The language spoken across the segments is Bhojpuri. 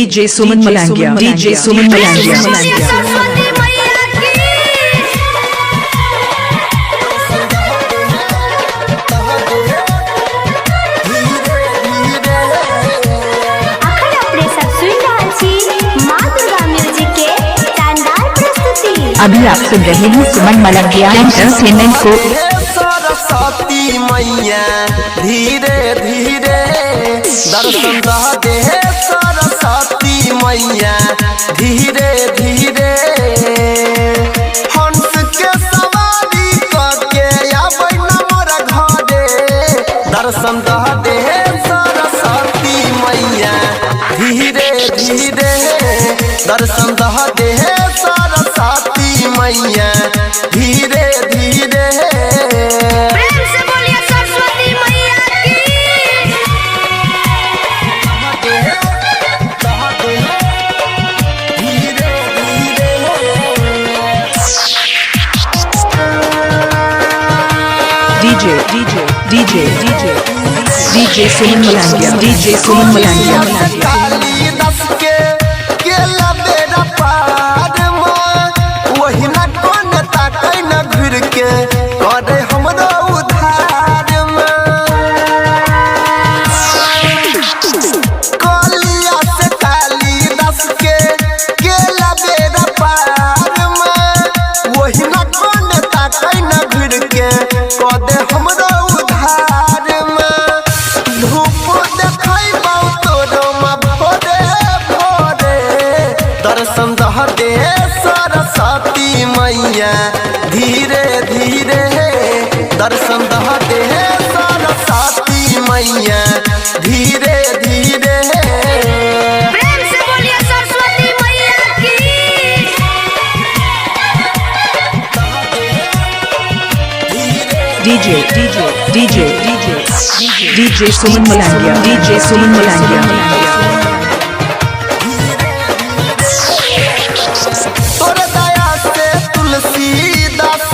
DJ Suman Malangia, DJ Suman Malangia. अभी आप सुन रहे हैं सुमन मलंगिया एंटरटेनमेंट को। सरस्वती मैया धीरे धीरे दर्शन दे, सरस्वती मैया धीरे धीरे हंस के सवारी करके आबै न मोर घरे। दर्शन दे सरस्वती मैया धीरे धीरे दर्शन दे सरस्वती मैया धीरे धीरे। प्रेम से बोलिए सरस्वती मैया की। धीरे धीरे DJ Suman Malangia, DJ Suman Malangia. Kalidas के लबेरा पार में वही न कोन ताकै न घुर के करे हमरो उधार में। कालिया से कालिदास के लबेरा पार में वही न कोन ताकै न घुर के करे हमरो उधार में। धूप देखैबौ तोरो में भोरे भोरे दर्शन दे सरस्वती मैया धीरे धीरे दर्शन दे सरस्वती मैया धीरे धीरे। प्रेम से बोलिए सरस्वती मैया की। DJ Suman Malangia, DJ Suman Malangia. तोर दया से तुलसीदास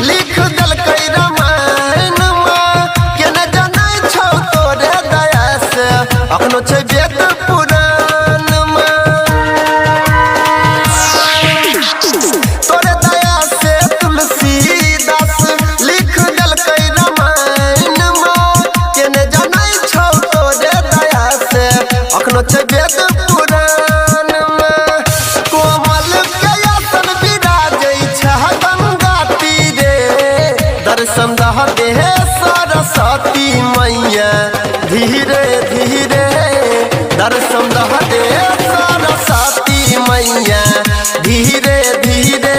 लिख देलकै रामायण में के न जानै छौ तोरे दया से अखनो छै वेद पुराण में। तोरे दया से तुलसीदास लिख देलकै रामायण में के न जानै छौ तोरे दया से अखनो छै वेद पुराण में। कोमल के आसन विराजै छै गंगा तीरे दर्शन दे सरस्वती मैया धीरे धीरे दर्शन दे सरस्वती मैया धीरे धीरे।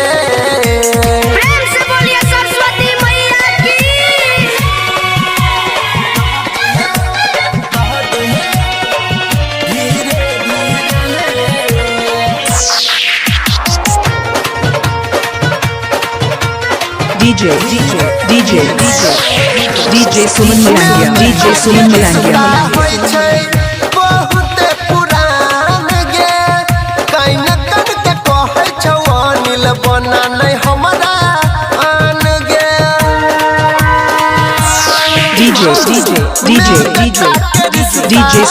प्रेम से बोलिए सरस्वती मैया की। DJ Suman Malangia, DJ Suman Malangia. होइ छै बहुत पुरान गे कैन कन के कहै छौ अनिल बना नै हमरा आन गे। DJ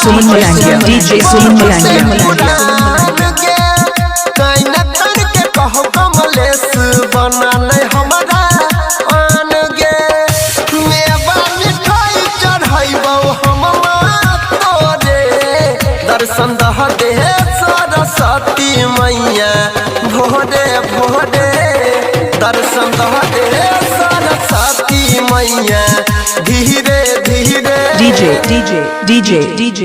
Suman Malangia, DJ Suman Malangia. Can कन के कहौ कमलेश बना नै हमरा आन गे। मेवा मिठाई चढ़ैबौ हम तोरे दर्शन दे सरस्वती मैया भोरे भोरे दर्शन दे सरस्वती मैया धीरे धीरे। DJ